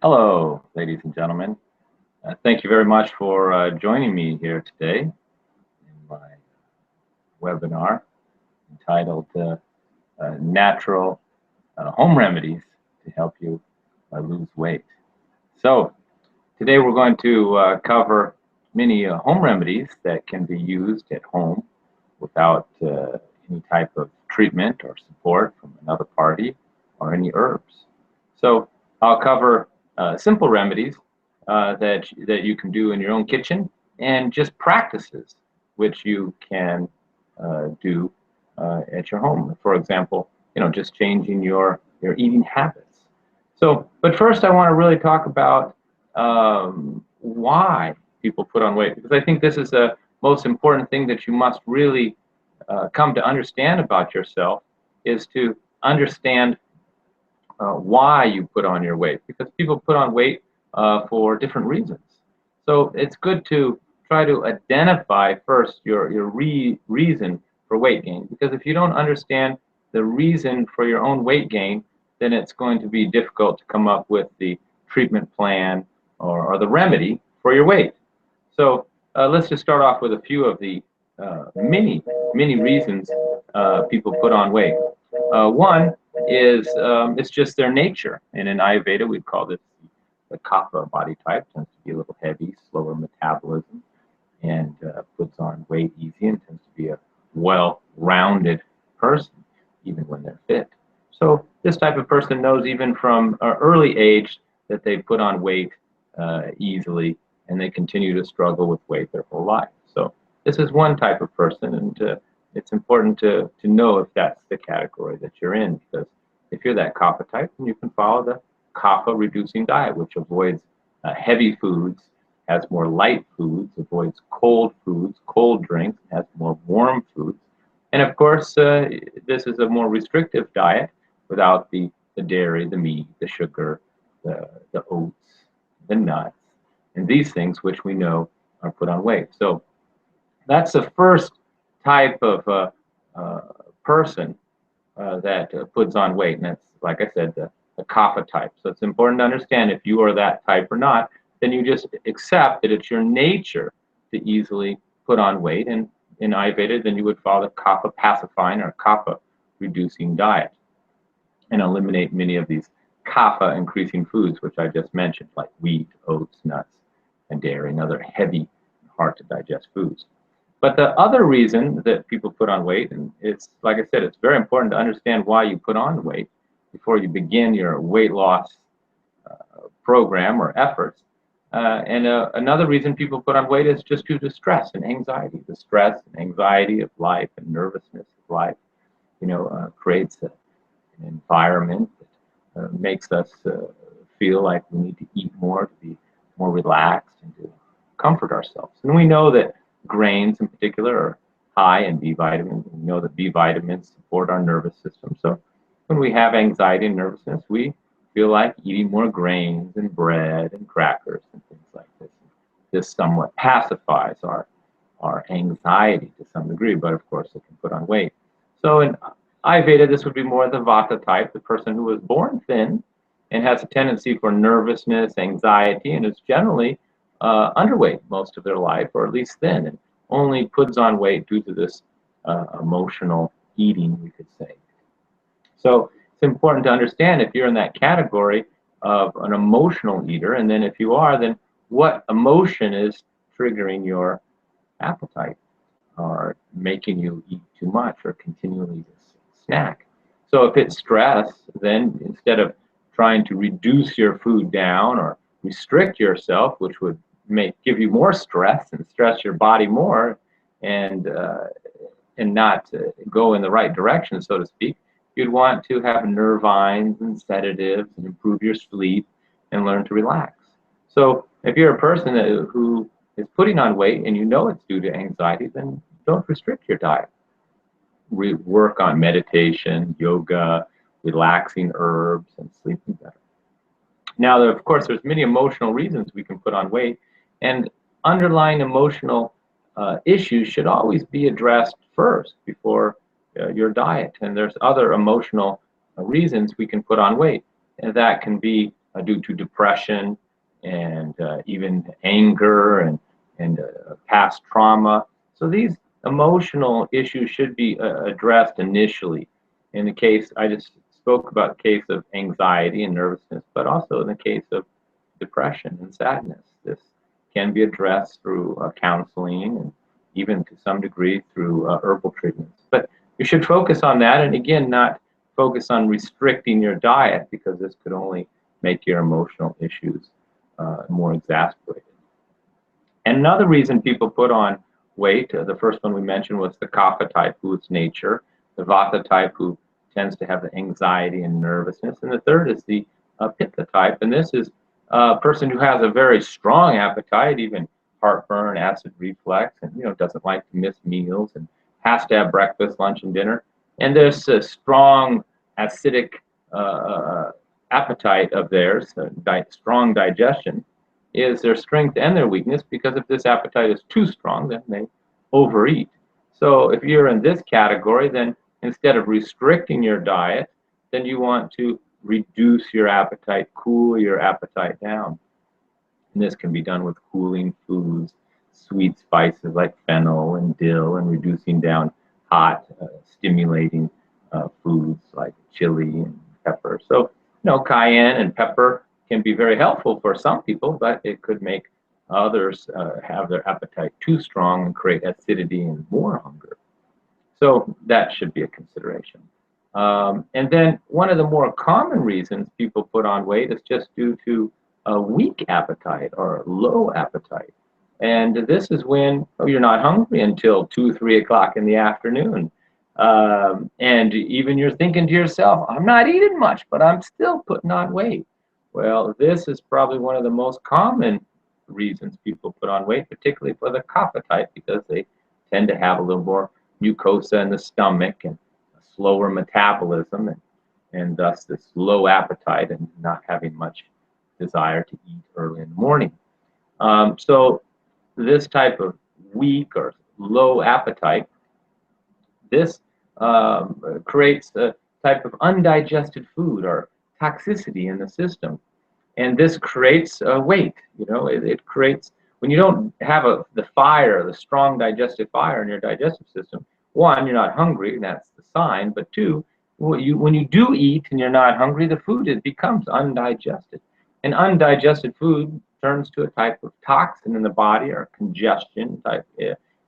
Hello, ladies and gentlemen. Thank you very much for joining me here today in my webinar entitled Natural Home Remedies to Help You Lose Weight. So, today we're going to cover many home remedies that can be used at home without any type of treatment or support from another party or any herbs. So, I'll cover simple remedies that you can do in your own kitchen, and just practices which you can do at your home. For example, just changing your eating habits. So, but first, I want to really talk about why people put on weight, because I think this is the most important thing that you must really come to understand about yourself, is to understand why you put on your weight, because people put on weight for different reasons. So it's good to try to identify first your reason for weight gain, because if you don't understand the reason for your own weight gain, then it's going to be difficult to come up with the treatment plan or the remedy for your weight. So let's just start off with a few of the many reasons people put on weight. One is it's just their nature, and in Ayurveda we'd call this the kapha body type. Tends to be a little heavy, slower metabolism, and puts on weight easy, and tends to be a well-rounded person, even when they're fit. So this type of person knows even from an early age that they put on weight easily, and they continue to struggle with weight their whole life. So this is one type of person, and it's important to know if that's the category that you're in, because if you're that kapha type, then you can follow the kapha reducing diet, which avoids heavy foods, has more light foods, avoids cold foods, cold drinks, has more warm foods. And of course, this is a more restrictive diet without the dairy, the meat, the sugar, the oats, the nuts, and these things which we know are put on weight. So that's the first type of person that puts on weight, and that's, like I said, the kapha type. So it's important to understand if you are that type or not. Then you just accept that it's your nature to easily put on weight, and in Ayurveda, then you would follow the kapha pacifying or kapha reducing diet and eliminate many of these kapha increasing foods, which I just mentioned, like wheat, oats, nuts, and dairy, and other heavy, hard to digest foods. But the other reason that people put on weight, and it's, like I said, it's very important to understand why you put on weight before you begin your weight loss program or efforts. Another reason people put on weight is just due to stress and anxiety. The stress and anxiety of life and nervousness of life, creates an environment that makes us feel like we need to eat more, to be more relaxed, and to comfort ourselves. And we know that grains in particular are high in B vitamins. We know that B vitamins support our nervous system. So when we have anxiety and nervousness, we feel like eating more grains and bread and crackers and things like this. This somewhat pacifies our anxiety to some degree, but of course it can put on weight. So in Ayurveda, this would be more the Vata type, the person who was born thin and has a tendency for nervousness, anxiety, and is generally underweight most of their life, or at least thin, and only puts on weight due to this emotional eating, we could say. So it's important to understand if you're in that category of an emotional eater, and then if you are, then what emotion is triggering your appetite or making you eat too much or continually snack. So if it's stress, then instead of trying to reduce your food down or restrict yourself, which would give you more stress and stress your body more, and not go in the right direction, so to speak, you'd want to have nervines and sedatives and improve your sleep and learn to relax. So if you're a person who is putting on weight and you know it's due to anxiety, then don't restrict your diet. Work on meditation, yoga, relaxing herbs, and sleeping better. Now, of course, there's many emotional reasons we can put on weight, and underlying emotional issues should always be addressed first before your diet. And there's other emotional reasons we can put on weight, and that can be due to depression and even anger and past trauma. So these emotional issues should be addressed initially. In the case, I just spoke about the case of anxiety and nervousness, but also in the case of depression and sadness. This can be addressed through counseling and even to some degree through herbal treatments. But you should focus on that, and again, not focus on restricting your diet, because this could only make your emotional issues more exacerbated. And another reason people put on weight, the first one we mentioned was the Kapha type, who is nature, the Vata type, who tends to have the anxiety and nervousness, and the third is the Pitta type, and this is a person who has a very strong appetite, even heartburn, acid reflux, and doesn't like to miss meals and has to have breakfast, lunch, and dinner. And there's a strong acidic appetite of theirs, strong digestion, is their strength and their weakness, because if this appetite is too strong, then they overeat. So if you're in this category, then instead of restricting your diet, then you want to reduce your appetite, cool your appetite down. And this can be done with cooling foods, sweet spices like fennel and dill, and reducing down hot, stimulating foods like chili and pepper. So, cayenne and pepper can be very helpful for some people, but it could make others have their appetite too strong and create acidity and more hunger. So that should be a consideration. And then one of the more common reasons people put on weight is just due to a weak appetite or low appetite. And this is when you're not hungry until 2, 3 o'clock in the afternoon. And even you're thinking to yourself, I'm not eating much, but I'm still putting on weight. Well, this is probably one of the most common reasons people put on weight, particularly for the Kapha type, because they tend to have a little more mucosa in the stomach and a slower metabolism, and thus this low appetite and not having much desire to eat early in the morning. So this type of weak or low appetite, this creates a type of undigested food or toxicity in the system. And this creates weight. It creates, when you don't have the fire, the strong digestive fire in your digestive system, one, you're not hungry, and that's the sign. But two, when you do eat and you're not hungry, the food, it becomes undigested. And undigested food turns to a type of toxin in the body, or congestion type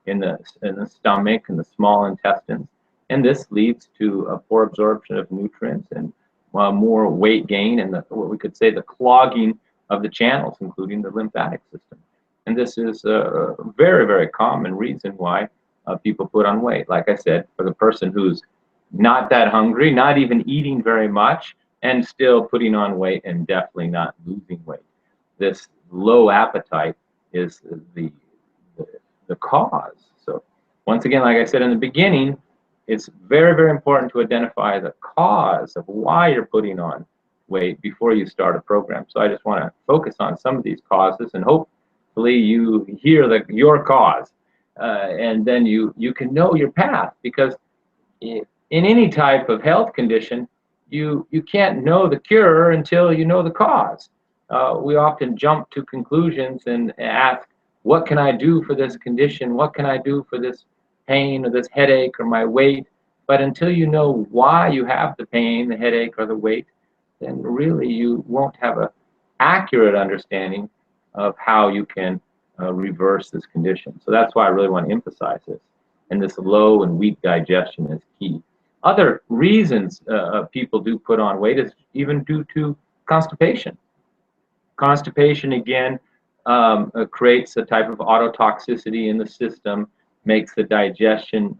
in the stomach and the small intestines. And this leads to a poor absorption of nutrients and more weight gain, and what we could say the clogging of the channels, including the lymphatic system. And this is a very, very common reason why people put on weight. Like I said, for the person who's not that hungry, not even eating very much, and still putting on weight and definitely not losing weight. This low appetite is the cause. So once again, like I said in the beginning, it's very, very important to identify the cause of why you're putting on weight before you start a program. So I just want to focus on some of these causes, and hopefully you hear your cause, and then you can know your path, because in any type of health condition, you can't know the cure until you know the cause. We often jump to conclusions and ask, what can I do for this condition? What can I do for this pain or this headache or my weight? But until you know why you have the pain, the headache, or the weight, then really you won't have an accurate understanding of how you can reverse this condition. So that's why I really want to emphasize this. And this low and weak digestion is key. Other reasons people do put on weight is even due to constipation. Constipation, again, creates a type of autotoxicity in the system, makes the digestion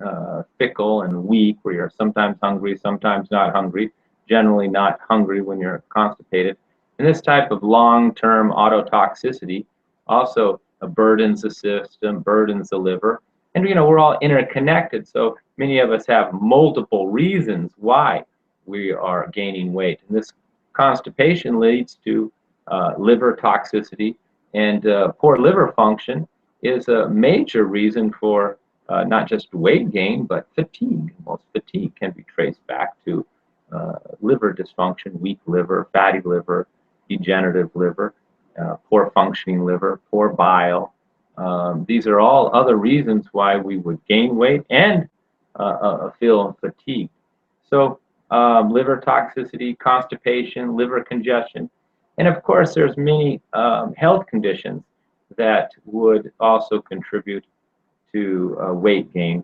fickle and weak, where you're sometimes hungry, sometimes not hungry, generally not hungry when you're constipated. And this type of long-term autotoxicity also burdens the system, burdens the liver. And we're all interconnected, so many of us have multiple reasons why we are gaining weight. And this constipation leads to liver toxicity, and poor liver function is a major reason for not just weight gain, but fatigue. Most fatigue can be traced back to liver dysfunction, weak liver, fatty liver, degenerative liver, poor functioning liver, poor bile. These are all other reasons why we would gain weight and feel fatigued. So liver toxicity, constipation, liver congestion, and of course there's many health conditions that would also contribute to weight gain,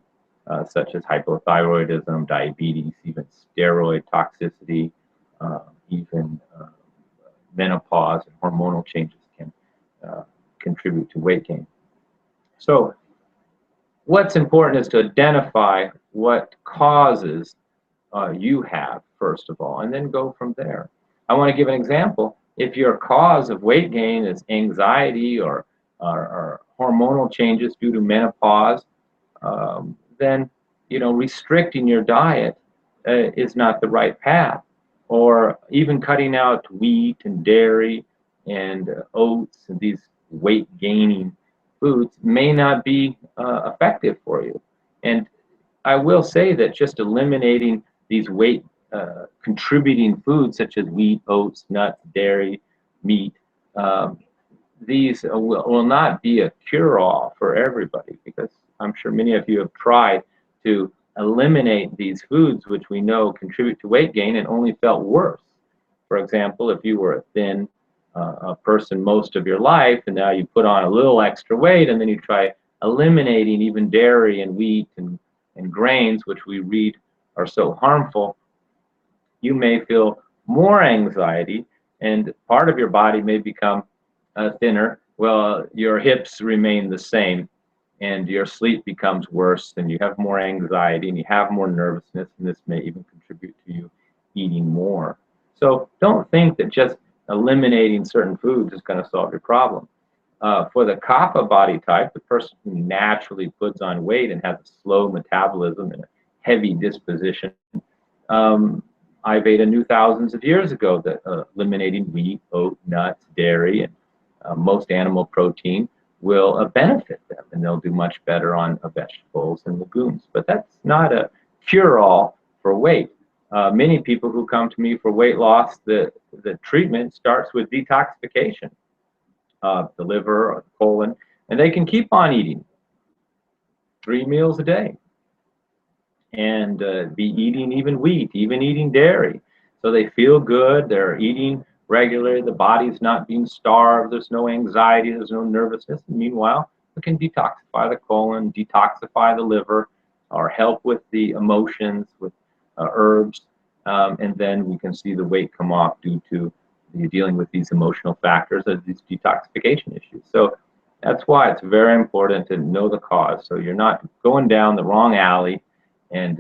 such as hypothyroidism, diabetes, even steroid toxicity, even menopause and hormonal changes can contribute to weight gain. So what's important is to identify what causes you have, first of all, and then go from there. I want to give an example. If your cause of weight gain is anxiety or hormonal changes due to menopause, then restricting your diet is not the right path. Or even cutting out wheat and dairy and oats and these weight gaining foods may not be effective for you. And I will say that just eliminating these weight contributing foods such as wheat, oats, nuts, dairy, meat, these will not be a cure-all for everybody, because I'm sure many of you have tried to eliminate these foods which we know contribute to weight gain and only felt worse. For example, if you were a thin person most of your life and now you put on a little extra weight and then you try eliminating even dairy and wheat and grains, which we read are so harmful, you may feel more anxiety and part of your body may become thinner. Well, your hips remain the same and your sleep becomes worse and you have more anxiety and you have more nervousness, and this may even contribute to you eating more. So don't think that just eliminating certain foods is going to solve your problem. For the Kapha body type, the person who naturally puts on weight and has a slow metabolism and a heavy disposition, Ayurveda knew thousands of years ago that eliminating wheat, oat, nuts, dairy, and most animal protein will benefit them, and they'll do much better on vegetables and legumes. But that's not a cure-all for weight. Many people who come to me for weight loss, the treatment starts with detoxification of the liver or the colon, and they can keep on eating 3 meals a day and be eating even wheat, even eating dairy. So they feel good, they're eating regularly, the body's not being starved, there's no anxiety, there's no nervousness. And meanwhile, we can detoxify the colon, detoxify the liver, or help with the emotions with herbs, and then we can see the weight come off due to dealing with these emotional factors of these detoxification issues. So that's why it's very important to know the cause, so you're not going down the wrong alley and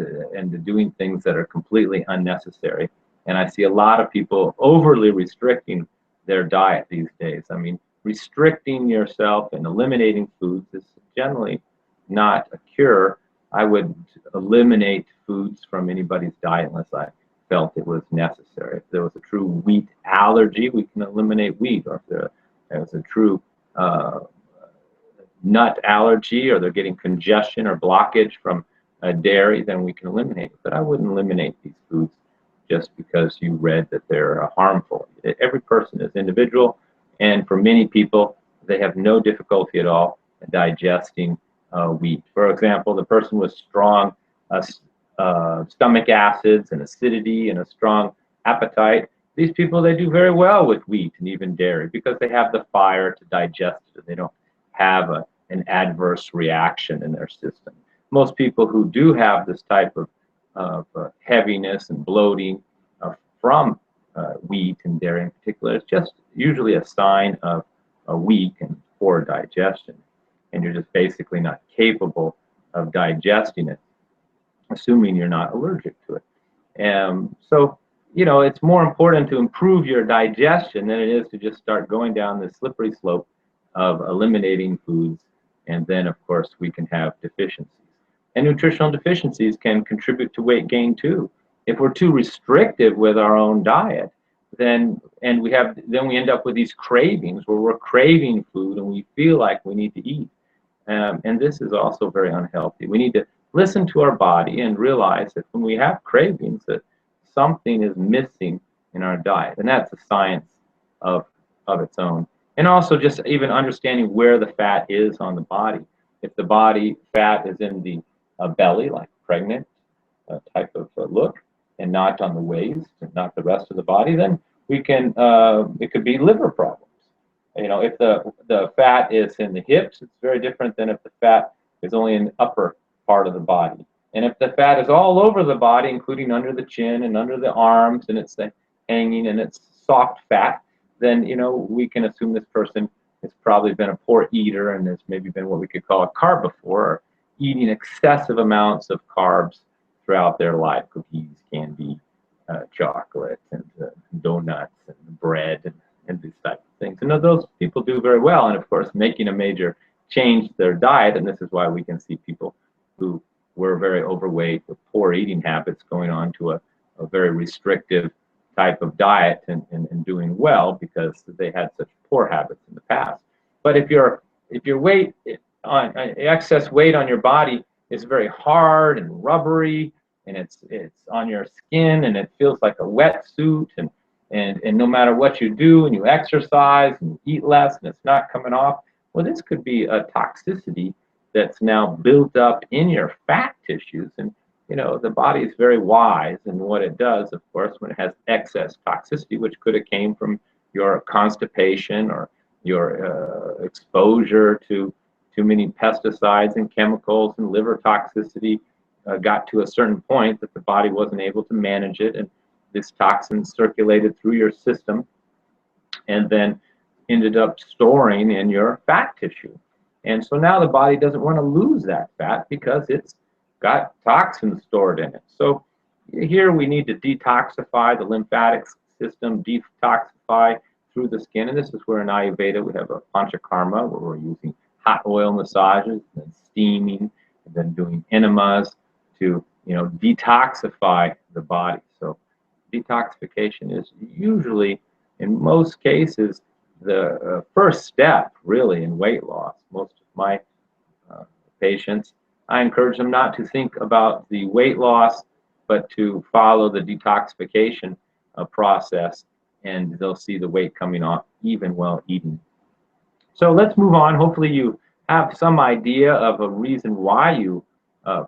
doing things that are completely unnecessary. And I see a lot of people overly restricting their diet these days. I mean, restricting yourself and eliminating foods is generally not a cure. I would eliminate foods from anybody's diet unless I felt it was necessary. If there was a true wheat allergy, we can eliminate wheat. Or if there was a true nut allergy, or they're getting congestion or blockage from dairy, then we can eliminate it. But I wouldn't eliminate these foods just because you read that they're harmful. Every person is individual, and for many people, they have no difficulty at all digesting wheat. For example, the person with strong stomach acids and acidity and a strong appetite, these people, they do very well with wheat and even dairy because they have the fire to digest it. They don't have an adverse reaction in their system. Most people who do have this type of heaviness and bloating from wheat and dairy in particular, it's just usually a sign of a weak and poor digestion. And you're just basically not capable of digesting it, assuming you're not allergic to it. So, it's more important to improve your digestion than it is to just start going down the slippery slope of eliminating foods. And then, of course, we can have deficiencies. And nutritional deficiencies can contribute to weight gain too. If we're too restrictive with our own diet, then we end up with these cravings where we're craving food and we feel like we need to eat. And this is also very unhealthy. We need to listen to our body and realize that when we have cravings, that something is missing in our diet. And that's a science of its own. And also just even understanding where the fat is on the body. If the body fat is in the belly, like pregnant type of look, and not on the waist, and not the rest of the body, then we can it could be liver problems. You know, if the fat is in the hips, it's very different than if the fat is only in the upper part of the body. And if the fat is all over the body, including under the chin and under the arms, and it's hanging and it's soft fat, then we can assume this person has probably been a poor eater and has maybe been what we could call a carbivore, or eating excessive amounts of carbs throughout their life: cookies, candy, chocolate, and donuts, and bread, and these types of things. And those people do very well. And of course, making a major change to their diet, and this is why we can see people who were very overweight with poor eating habits going on to a very restrictive type of diet and doing well, because they had such poor habits in the past. But if your weight on excess weight on your body is very hard and rubbery, and it's on your skin, and it feels like a wetsuit, and no matter what you do, and you exercise and you eat less, and it's not coming off, well, this could be a toxicity that's now built up in your fat tissues. And the body is very wise in what it does, of course, when it has excess toxicity, which could have came from your constipation or your exposure to too many pesticides and chemicals, and liver toxicity got to a certain point that the body wasn't able to manage it, and this toxin circulated through your system and then ended up storing in your fat tissue. And so now the body doesn't want to lose that fat because it's got toxins stored in it. So here we need to detoxify the lymphatic system, detoxify through the skin. And this is where in Ayurveda we have a panchakarma, where we're using hot oil massages and steaming, and then doing enemas to detoxify the body. So detoxification is usually, in most cases, the first step really in weight loss. Most of my patients, I encourage them not to think about the weight loss, but to follow the detoxification process, and they'll see the weight coming off even while eating. So let's move on. Hopefully you have some idea of a reason why you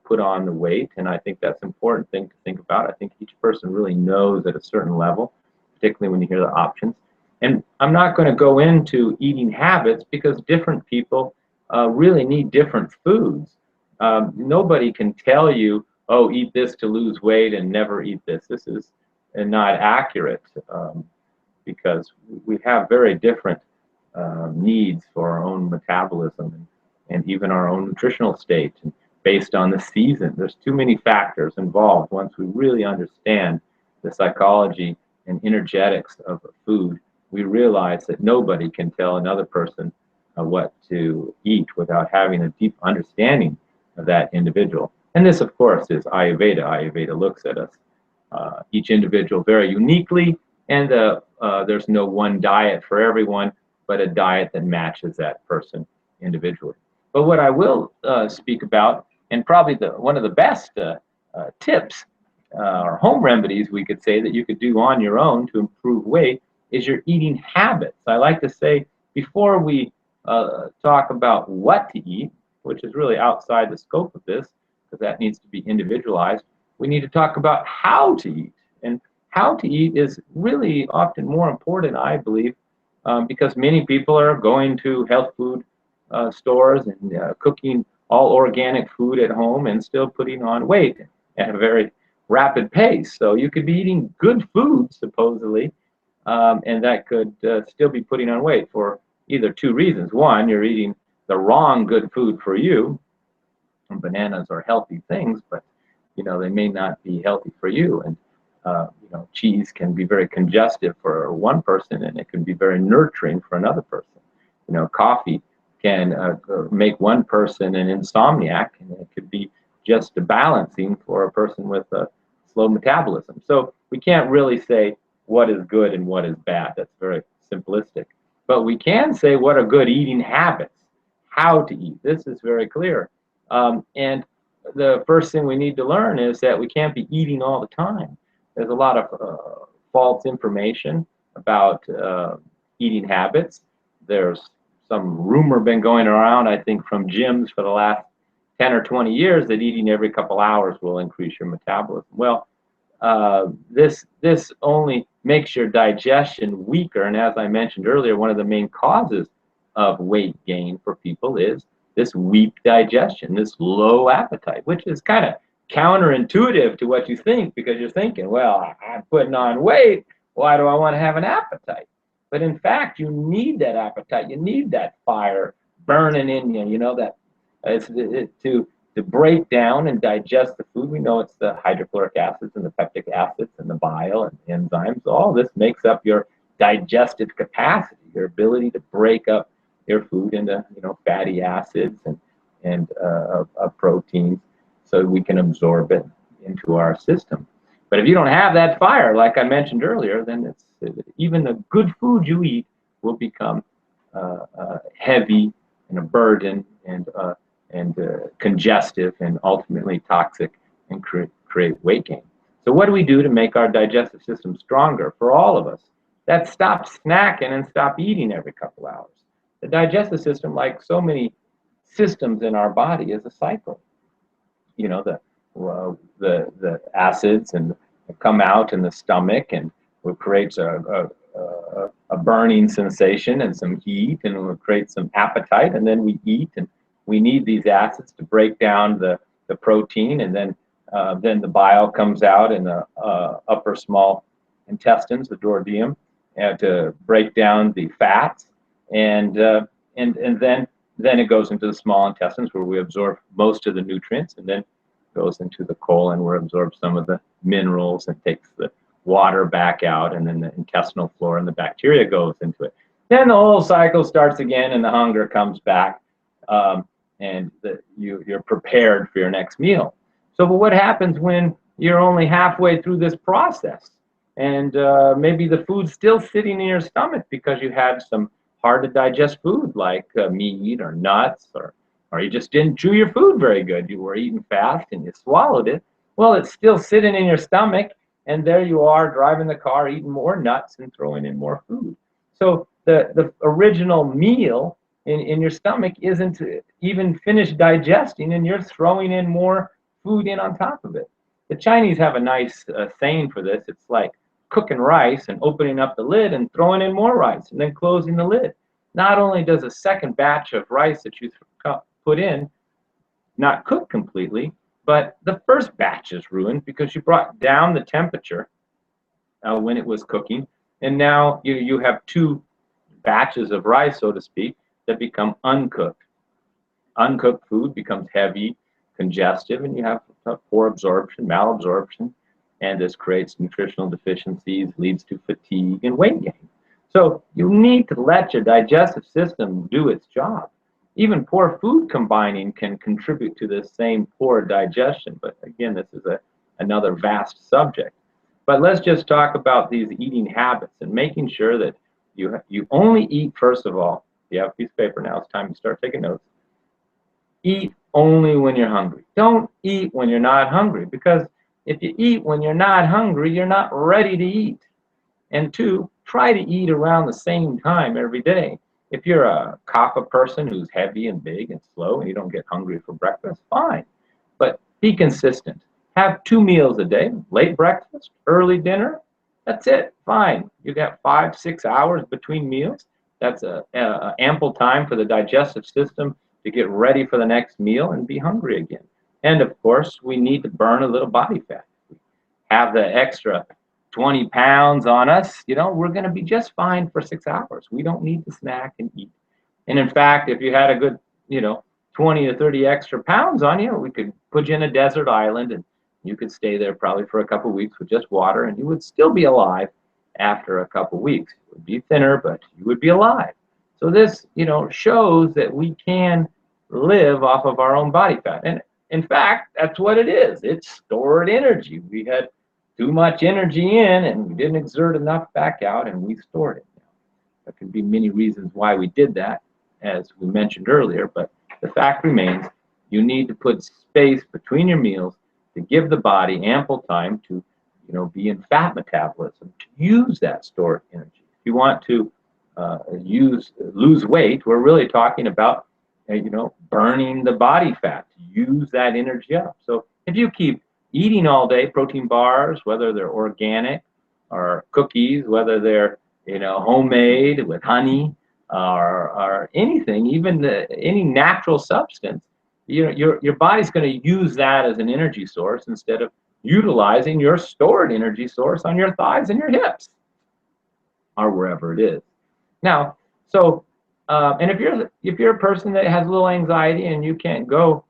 put on the weight, and I think that's an important thing to think about. I think each person really knows at a certain level, particularly when you hear the options. And I'm not going to go into eating habits, because different people really need different foods. Nobody can tell you, oh, eat this to lose weight and never eat this. This is not accurate, because we have very different needs for our own metabolism and even our own nutritional state, and based on the season. There's too many factors involved. Once we really understand the psychology and energetics of food, we realize that nobody can tell another person what to eat without having a deep understanding of that individual. And this, of course, is Ayurveda. Ayurveda looks at us, each individual, very uniquely, and there's no one diet for everyone, but a diet that matches that person individually. But what I will speak about, and probably one of the best tips or home remedies, we could say, that you could do on your own to improve weight, is your eating habits. I like to say, before we talk about what to eat, which is really outside the scope of this, because that needs to be individualized, we need to talk about how to eat. And how to eat is really often more important, I believe, because many people are going to health food stores and cooking all organic food at home and still putting on weight at a very rapid pace. So you could be eating good food, supposedly, and that could still be putting on weight for either two reasons. One, you're eating the wrong good food for you. And bananas are healthy things, but they may not be healthy for you. And cheese can be very congestive for one person, and it can be very nurturing for another person. Coffee can make one person an insomniac, and it could be just balancing for a person with a slow metabolism. So we can't really say what is good and what is bad. That's very simplistic. But we can say what are good eating habits, how to eat. This is very clear. And the first thing we need to learn is that we can't be eating all the time. There's a lot of false information about eating habits. There's some rumor been going around, I think, from gyms for the last 10 or 20 years that eating every couple hours will increase your metabolism. Well, this only makes your digestion weaker, and as I mentioned earlier, one of the main causes of weight gain for people is this weak digestion, this low appetite, which is kind of counterintuitive to what you think, because you're thinking, well, I'm putting on weight, why do I want to have an appetite? But in fact, you need that appetite, you need that fire burning in you, that to break down and digest the food. We know it's the hydrochloric acids and the peptic acids and the bile and the enzymes. All this makes up your digestive capacity, your ability to break up your food into fatty acids and proteins, so we can absorb it into our system. But if you don't have that fire, like I mentioned earlier, then even the good food you eat will become heavy and a burden and congestive and ultimately toxic and create weight gain. So what do we do to make our digestive system stronger for all of us? That's stop snacking and stop eating every couple hours. The digestive system, like so many systems in our body, is a cycle. The acids and come out in the stomach, and it creates a burning sensation and some heat, and it will create some appetite, and then we eat, and we need these acids to break down the protein, and then the bile comes out in the upper small intestines, the duodenum, and to break down the fats, and then it goes into the small intestines, where we absorb most of the nutrients, and then goes into the colon, where it absorbs some of the minerals and takes the water back out, and then the intestinal flora and the bacteria goes into it. Then the whole cycle starts again, and the hunger comes back, and you're prepared for your next meal. So, but what happens when you're only halfway through this process, and maybe the food's still sitting in your stomach because you had some hard to digest food like meat or nuts, or you just didn't chew your food very good. You were eating fast and you swallowed it. Well, it's still sitting in your stomach, and there you are driving the car, eating more nuts and throwing in more food. So the original meal in your stomach isn't even finished digesting, and you're throwing in more food in on top of it. The Chinese have a nice saying for this. It's like cooking rice and opening up the lid and throwing in more rice and then closing the lid. Not only does a second batch of rice that you put in not cook completely, but the first batch is ruined because you brought down the temperature when it was cooking, and now you have two batches of rice, so to speak, that become uncooked. Uncooked food becomes heavy, congestive, and you have poor absorption, malabsorption, and this creates nutritional deficiencies, leads to fatigue and weight gain. So you need to let your digestive system do its job. Even poor food combining can contribute to this same poor digestion, but again, this is another vast subject. But let's just talk about these eating habits and making sure that you only eat, first of all. You have a piece of paper now, it's time to start taking notes. Eat only when you're hungry. Don't eat when you're not hungry, because if you eat when you're not hungry, you're not ready to eat. And two, try to eat around the same time every day. If you're a kapha person who's heavy and big and slow and you don't get hungry for breakfast, fine. But be consistent. Have 2 meals a day, late breakfast, early dinner. That's it, fine. You got 5-6 hours between meals. That's ample time for the digestive system to get ready for the next meal and be hungry again. And of course, we need to burn a little body fat. Have the extra 20 pounds on us, we're going to be just fine for 6 hours. We don't need to snack and eat. And in fact, if you had a good, 20 or 30 extra pounds on you, we could put you in a desert island, and you could stay there probably for a couple of weeks with just water, and you would still be alive after a couple of weeks. It would be thinner, but you would be alive. So this, shows that we can live off of our own body fat. And in fact, that's what it is. It's stored energy. We had too much energy in, and we didn't exert enough back out, and we stored it. There could be many reasons why we did that, as we mentioned earlier, but the fact remains, you need to put space between your meals to give the body ample time to, be in fat metabolism, to use that stored energy. If you want to lose weight, we're really talking about burning the body fat to use that energy up. So if you keep eating all day protein bars, whether they're organic or cookies, whether they're homemade with honey or anything, even any natural substance, your body's going to use that as an energy source instead of utilizing your stored energy source on your thighs and your hips or wherever it is. Now, so and if you're a person that has a little anxiety and you can't go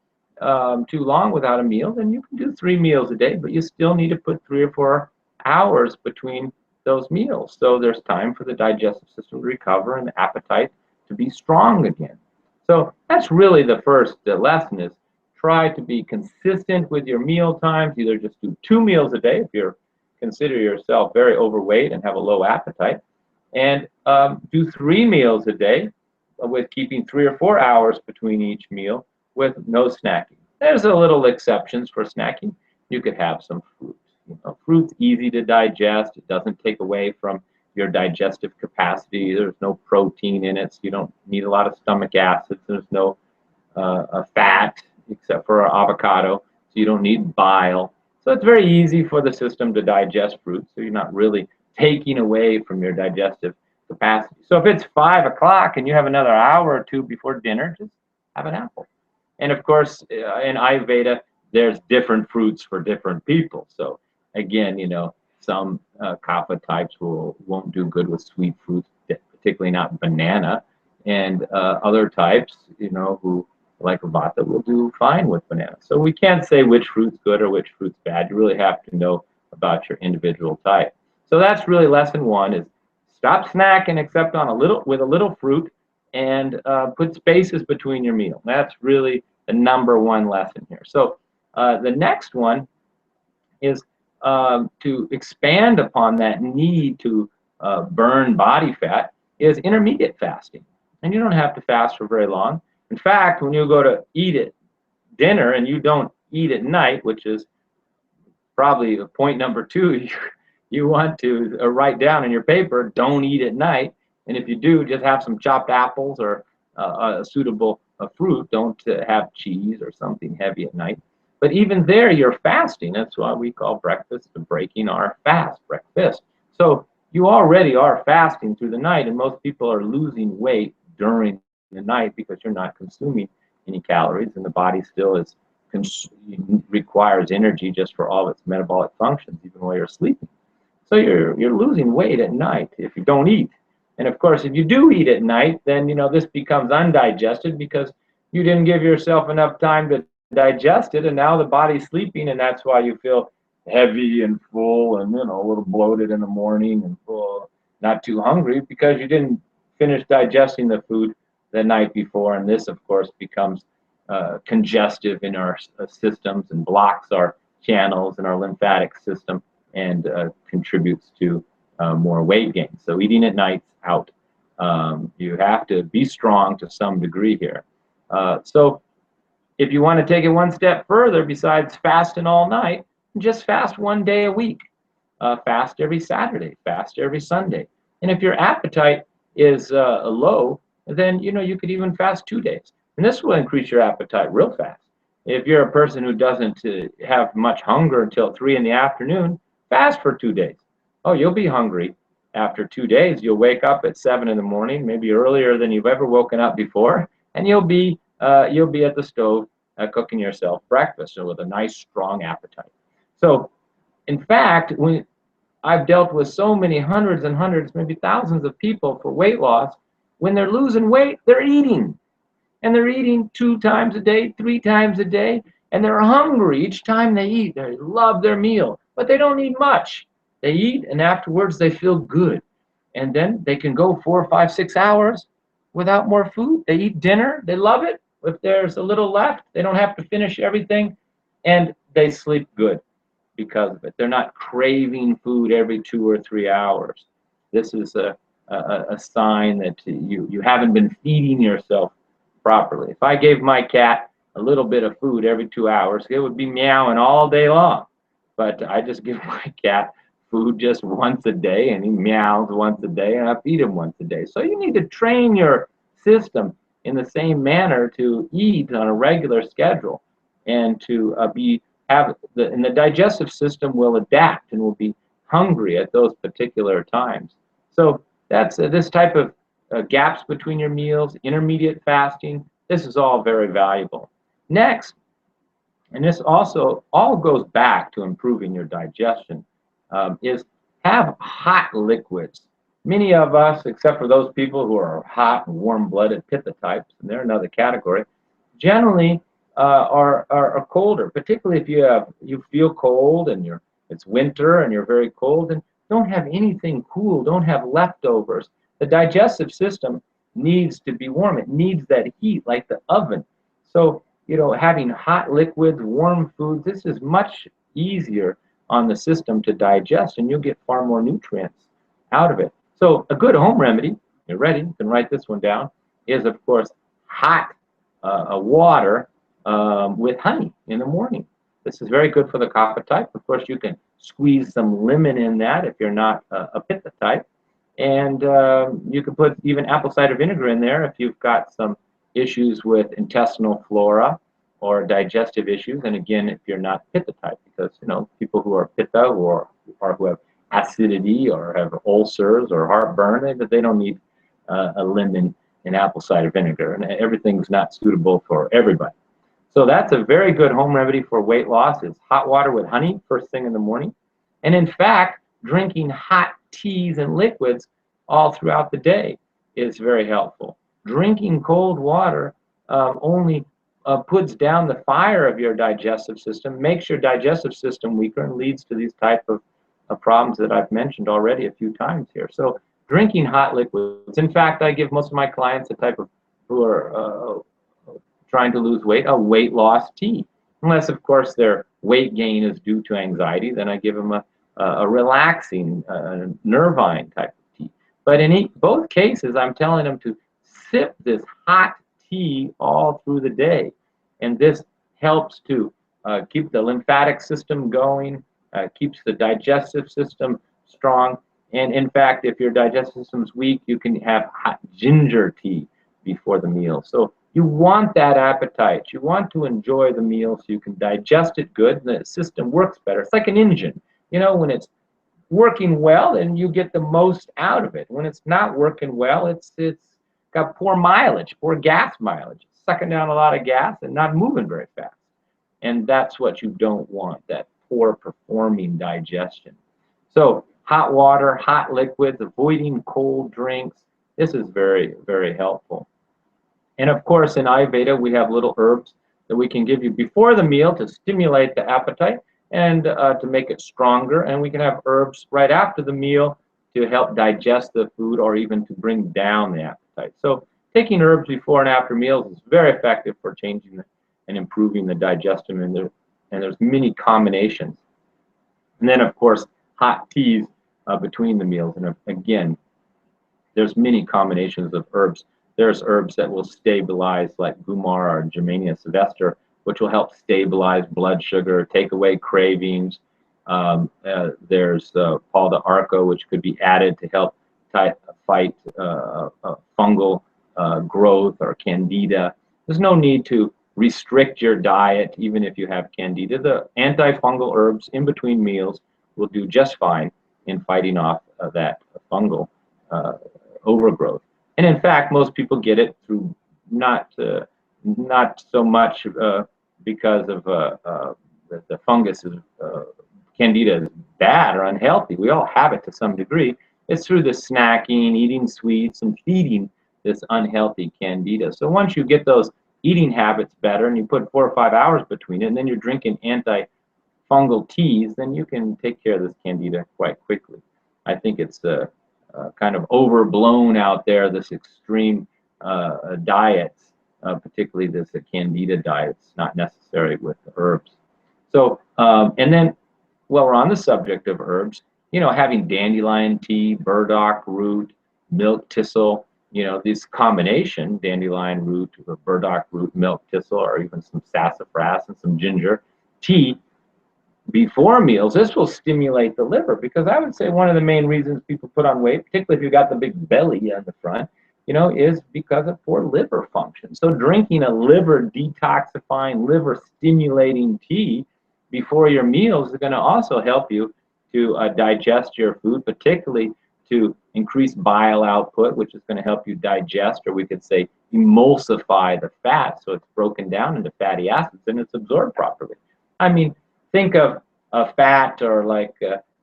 too long without a meal, then you can do 3 meals a day, but you still need to put 3 or 4 hours between those meals, so there's time for the digestive system to recover and the appetite to be strong again. So that's really the first lesson: is try to be consistent with your meal times. Either just do 2 meals a day if you consider yourself very overweight and have a low appetite, and do 3 meals a day with keeping 3 or 4 hours between each meal with no snacking. There's a little exceptions for snacking. You could have some fruit. Fruit's easy to digest. It doesn't take away from your digestive capacity. There's no protein in it, so you don't need a lot of stomach acids. There's no fat except for avocado, so you don't need bile. So it's very easy for the system to digest fruit, so you're not really taking away from your digestive capacity. So if it's 5 o'clock and you have another hour or 2 before dinner, just have an apple. And of course, in Ayurveda, there's different fruits for different people. So again, some kapha types won't do good with sweet fruits, particularly not banana, and other types, who like vata will do fine with banana. So we can't say which fruit's good or which fruit's bad. You really have to know about your individual type. So that's really lesson 1: is stop snacking except with a little fruit, and put spaces between your meal. That's really the number 1 lesson here. So the next one is to expand upon that need to burn body fat is intermediate fasting. And you don't have to fast for very long. In fact, when you go to eat at dinner and you don't eat at night, which is probably point number 2, you want to write down in your paper, don't eat at night. And if you do, just have some chopped apples or a suitable fruit. Don't have cheese or something heavy at night. But even there, you're fasting. That's why we call breakfast breaking our fast, breakfast. So you already are fasting through the night, and most people are losing weight during the night because you're not consuming any calories, and the body still requires energy just for all of its metabolic functions, even while you're sleeping. So you're losing weight at night if you don't eat. And of course, if you do eat at night, then this becomes undigested because you didn't give yourself enough time to digest it, and now the body's sleeping, and that's why you feel heavy and full and a little bloated in the morning and full, not too hungry, because you didn't finish digesting the food the night before. And this, of course, becomes congestive in our systems and blocks our channels in our lymphatic system and contributes to more weight gain. So eating at night's out. You have to be strong to some degree here. So if you want to take it one step further, besides fasting all night, just fast 1 day a week. Fast every Saturday, fast every Sunday. And if your appetite is low, then you could even fast 2 days. And this will increase your appetite real fast. If you're a person who doesn't have much hunger until 3 in the afternoon, fast for 2 days. Oh, you'll be hungry after 2 days. You'll wake up at 7 in the morning, maybe earlier than you've ever woken up before, and you'll be at the stove cooking yourself breakfast, so with a nice strong appetite. So in fact, when I've dealt with so many hundreds and hundreds, maybe thousands of people for weight loss, when they're losing weight, they're eating. And they're eating 2 times a day, 3 times a day, and they're hungry each time they eat. They love their meal, but they don't eat much. They eat, and afterwards they feel good. And then they can go 4, 5, 6 hours without more food. They eat dinner, they love it. If there's a little left, they don't have to finish everything, and they sleep good because of it. They're not craving food every 2 or 3 hours. This is a sign that you haven't been feeding yourself properly. If I gave my cat a little bit of food every 2 hours, it would be meowing all day long. But I just give my cat food just once a day, and he meows once a day, and I feed him once a day. So you need to train your system in the same manner to eat on a regular schedule, and to and the digestive system will adapt and will be hungry at those particular times. So that's this type of gaps between your meals, intermediate fasting. This is all very valuable. Next, and this also all goes back to improving your digestion, is have hot liquids. Many of us, except for those people who are hot and warm-blooded pitta types, and they're another category, generally are colder, particularly if you feel cold and it's winter and you're very cold, and don't have anything cool, don't have leftovers. The digestive system needs to be warm. It needs that heat like the oven. So, having hot liquids, warm foods, this is much easier on the system to digest, and you'll get far more nutrients out of it. So a good home remedy, you're ready, you can write this one down, is of course hot water with honey in the morning. This is very good for the kapha type. Of course, you can squeeze some lemon in that if you're not a pitta type. And you can put even apple cider vinegar in there if you've got some issues with intestinal flora or digestive issues. And again, if you're not pitta type, because people who are pitta who have acidity or have ulcers or heartburn, they don't need a lemon and apple cider vinegar, and everything's not suitable for everybody. So that's a very good home remedy for weight loss, is hot water with honey first thing in the morning. And in fact, drinking hot teas and liquids all throughout the day is very helpful. Drinking cold water only puts down the fire of your digestive system, makes your digestive system weaker, and leads to these type of problems that I've mentioned already a few times here. So drinking hot liquids. In fact, I give most of my clients who are trying to lose weight, a weight loss tea. Unless, of course, their weight gain is due to anxiety, then I give them a relaxing, nervine type of tea. But in both cases, I'm telling them to sip this hot tea all through the day. And this helps to keep the lymphatic system going, keeps the digestive system strong. And in fact, if your digestive system is weak, you can have hot ginger tea before the meal. So you want that appetite. You want to enjoy the meal so you can digest it good and the system works better. It's like an engine. When it's working well, then you get the most out of it. When it's not working well, it's got poor mileage, poor gas mileage. It's sucking down a lot of gas and not moving very fast. And that's what you don't want, that poor performing digestion. So hot water, hot liquids, avoiding cold drinks. This is very, very helpful. And of course, in Ayurveda, we have little herbs that we can give you before the meal to stimulate the appetite and to make it stronger. And we can have herbs right after the meal to help digest the food or even to bring down the appetite. So taking herbs before and after meals is very effective for changing and improving the digestion. And there's many combinations. And then, of course, hot teas between the meals. And again, there's many combinations of herbs. There's herbs that will stabilize, like Gumar or Germania sylvestre, which will help stabilize blood sugar, take away cravings. There's Paul de Arco, which could be added to help fight fungal growth or candida. There's no need to restrict your diet, even if you have candida. The antifungal herbs in between meals will do just fine in fighting off that fungal overgrowth. And in fact, most people get it through not so much because of the fungus is candida is bad or unhealthy. We all have it to some degree. It's through the snacking, eating sweets, and feeding this unhealthy candida. So once you get those eating habits better and you put 4 or 5 hours between it, and then you're drinking antifungal teas, then you can take care of this candida quite quickly. I think it's kind of overblown out there, this extreme diets, particularly this candida diet. It's not necessary with the herbs. So, and then, while we're on the subject of herbs, having dandelion tea, burdock root, milk thistle, this combination, dandelion root, or burdock root, milk thistle, or even some sassafras and some ginger tea, before meals, this will stimulate the liver, because I would say one of the main reasons people put on weight, particularly if you've got the big belly on the front, is because of poor liver function. So drinking a liver detoxifying, liver stimulating tea before your meals is going to also help you to digest your food, particularly to increase bile output, which is going to help you digest, or we could say emulsify the fat, so it's broken down into fatty acids and it's absorbed properly. I mean, think of a fat, or like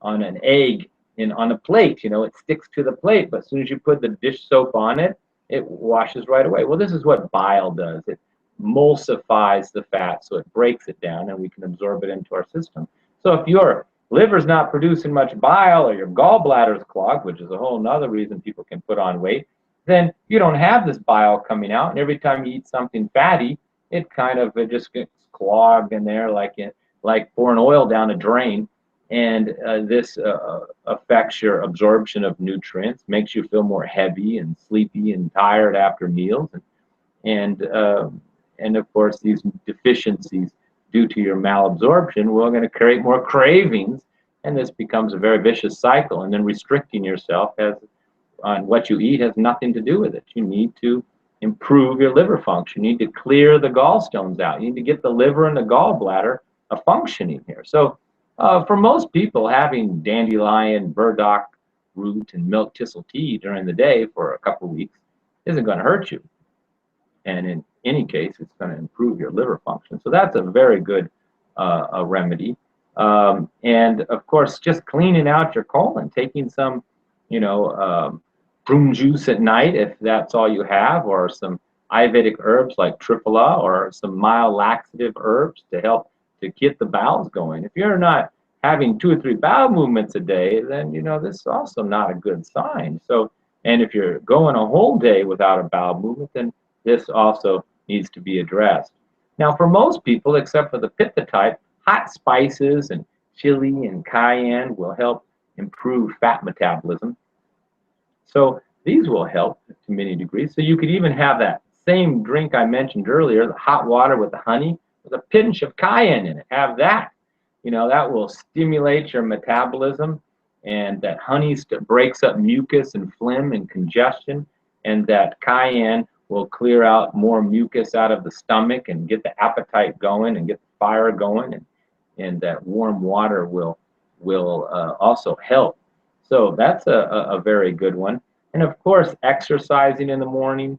on an egg on a plate, it sticks to the plate, but as soon as you put the dish soap on it, it washes right away. Well, this is what bile does. It emulsifies the fat, so it breaks it down and we can absorb it into our system. So if your liver's not producing much bile, or your gallbladder's clogged, which is a whole nother reason people can put on weight, then you don't have this bile coming out, and every time you eat something fatty, it just gets clogged in there, like pouring oil down a drain, and this affects your absorption of nutrients, makes you feel more heavy and sleepy and tired after meals, and of course these deficiencies due to your malabsorption, we're going to create more cravings, and this becomes a very vicious cycle. And then restricting yourself on what you eat has nothing to do with it. You need to improve your liver function. You need to clear the gallstones out. You need to get the liver and the gallbladder functioning here. So for most people, having dandelion, burdock root, and milk thistle tea during the day for a couple of weeks isn't going to hurt you. And in any case, it's going to improve your liver function. So that's a very good remedy. And of course, just cleaning out your colon, taking some, prune juice at night, if that's all you have, or some Ayurvedic herbs like triphala, or some mild laxative herbs to help to get the bowels going. If you're not having 2 or 3 bowel movements a day, then this is also not a good sign. So, and if you're going a whole day without a bowel movement, then this also needs to be addressed. Now, for most people, except for the pitta type, hot spices and chili and cayenne will help improve fat metabolism. So these will help to many degrees. So you could even have that same drink I mentioned earlier, the hot water with the honey, with a pinch of cayenne in it. Have that. That will stimulate your metabolism, and that honey breaks up mucus and phlegm and congestion, and that cayenne will clear out more mucus out of the stomach and get the appetite going and get the fire going, and that warm water will also help. So that's a very good one. And of course, exercising in the morning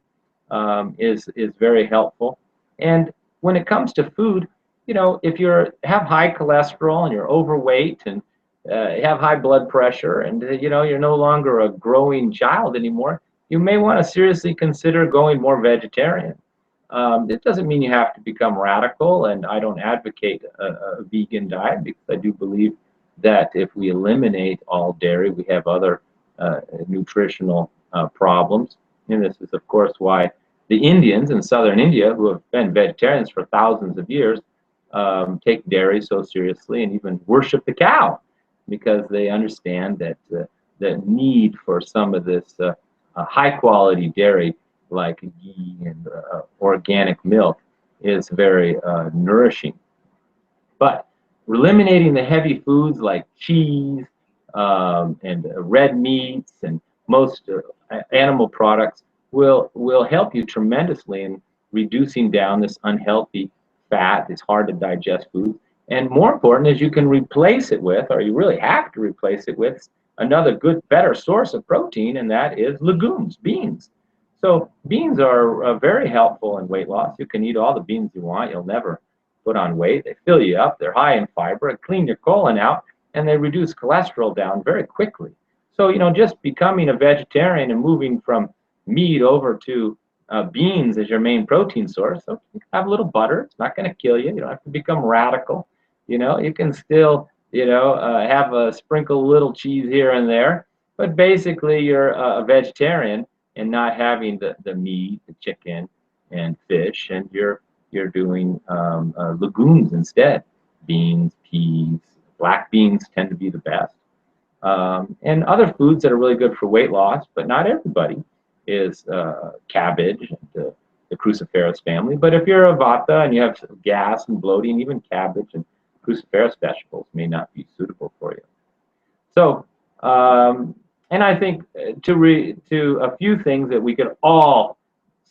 is very helpful. And when it comes to food, if you have high cholesterol and you're overweight and have high blood pressure, and you're no longer a growing child anymore, you may want to seriously consider going more vegetarian. It doesn't mean you have to become radical, and I don't advocate a vegan diet, because I do believe that if we eliminate all dairy, we have other nutritional problems. And this is, of course, why the Indians in southern India, who have been vegetarians for thousands of years, take dairy so seriously and even worship the cow, because they understand that the need for some of this high quality dairy like ghee and organic milk is very nourishing. But eliminating the heavy foods like cheese and red meats and most animal products will help you tremendously in reducing down this unhealthy fat, this hard to digest food. And more important is you can replace it with, or you really have to replace it with, another good, better source of protein, and that is legumes, beans. So beans are very helpful in weight loss. You can eat all the beans you want. You'll never put on weight. They fill you up. They're high in fiber. Clean your colon out, and they reduce cholesterol down very quickly. So, just becoming a vegetarian and moving from meat over to beans as your main protein source. So you can have a little butter. It's not going to kill you. You don't have to become radical. You can still, have a sprinkle little cheese here and there. But basically, you're a vegetarian and not having the meat, the chicken, and fish, and you're doing legumes instead. Beans, peas, black beans tend to be the best. And other foods that are really good for weight loss, but not everybody, is cabbage, and the cruciferous family. But if you're a vata and you have gas and bloating, even cabbage and cruciferous vegetables may not be suitable for you. So, and I think to a few things that we could all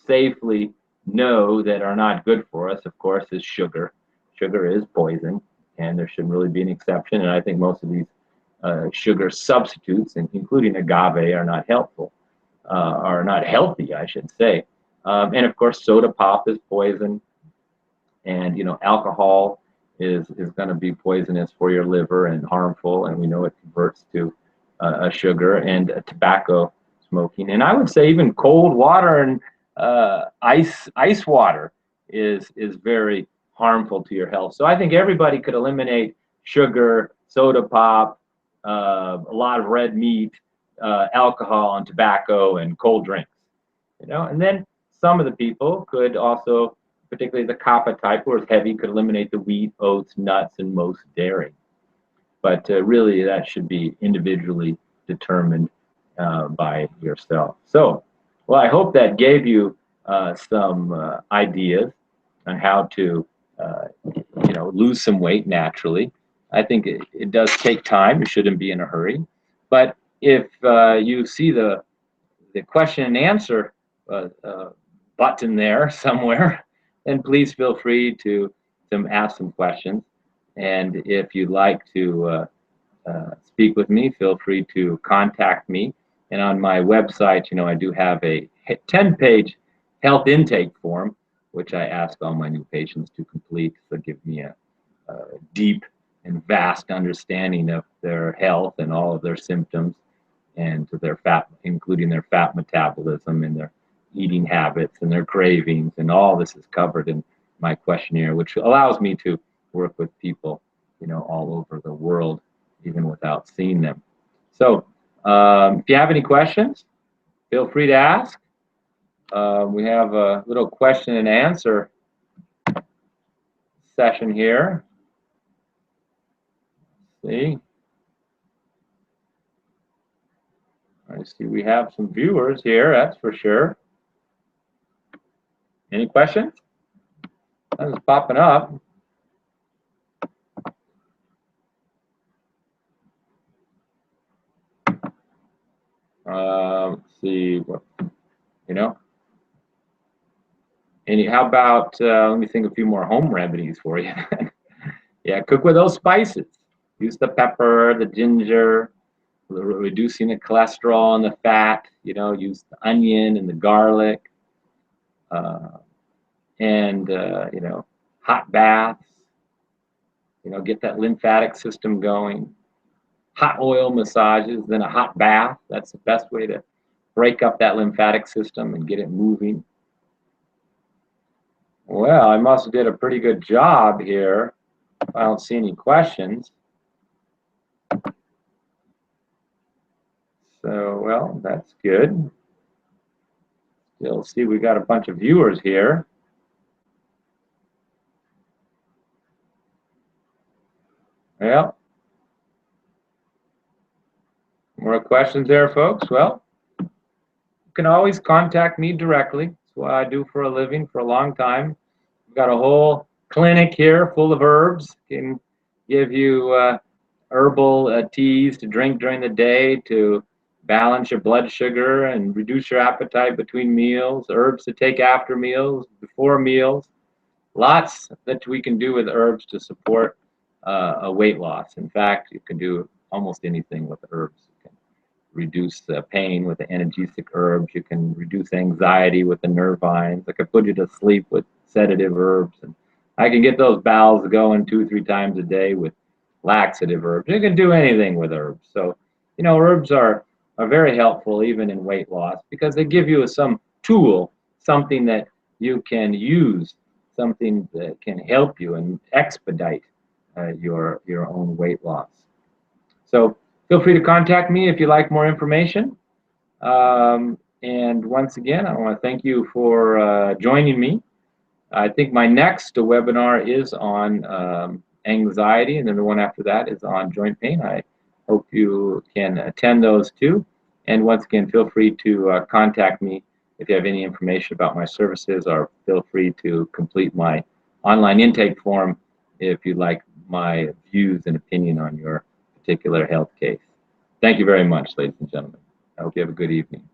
safely know that are not good for us, of course, is sugar. Sugar is poison, and there shouldn't really be an exception. And I think most of these sugar substitutes, including agave, are not helpful, are not healthy, I should say. And of course, soda pop is poison, and alcohol is going to be poisonous for your liver and harmful, and we know it converts to a sugar, and tobacco smoking. And I would say even cold water and ice water is very harmful to your health. So I think everybody could eliminate sugar, soda pop, a lot of red meat, alcohol, and tobacco, and cold drinks. And then some of the people could also, particularly the kapha type, who is heavy, could eliminate the wheat, oats, nuts, and most dairy. But really, that should be individually determined by yourself. So, well, I hope that gave you some ideas on how to, lose some weight naturally. I think it does take time. You shouldn't be in a hurry. But if you see the question and answer button there somewhere, then please feel free to ask some questions. And if you'd like to speak with me, feel free to contact me. And on my website, I do have a 10-page health intake form, which I ask all my new patients to complete to give me a deep and vast understanding of their health and all of their symptoms, and their fat, including their fat metabolism and their eating habits and their cravings, and all this is covered in my questionnaire, which allows me to work with people, all over the world, even without seeing them. So, if you have any questions, feel free to ask. We have a little question and answer session here. See, I see we have some viewers here, that's for sure. Any questions? That's popping up. Let's see, how about, let me think a few more home remedies for you. Yeah, cook with those spices. Use the pepper, the ginger, reducing the cholesterol and the fat. Use the onion and the garlic, and hot baths. Get that lymphatic system going. Hot oil massages, then a hot bath. That's the best way to break up that lymphatic system and get it moving. Well, I must have did a pretty good job here. I don't see any questions. So, well, that's good. You'll see we got a bunch of viewers here. Well, more questions there, folks? Well, you can always contact me directly. That's what I do for a living for a long time. We've got a whole clinic here full of herbs. Can give you herbal teas to drink during the day to balance your blood sugar and reduce your appetite between meals, herbs to take after meals, before meals. Lots that we can do with herbs to support a weight loss. In fact, you can do almost anything with herbs. You can reduce the pain with the analgesic herbs. You can reduce anxiety with the nervines. I can put you to sleep with sedative herbs. And I can get those bowels going 2-3 times a day with laxative herbs. You can do anything with herbs. So, herbs are very helpful even in weight loss because they give you some tool, something that you can use, something that can help you and expedite your own weight loss. So feel free to contact me if you like more information. And once again, I want to thank you for joining me. I think my next webinar is on anxiety, and then the one after that is on joint pain. I hope you can attend those too. And once again, feel free to contact me if you have any information about my services, or feel free to complete my online intake form if you'd like my views and opinion on your particular health case. Thank you very much, ladies and gentlemen. I hope you have a good evening.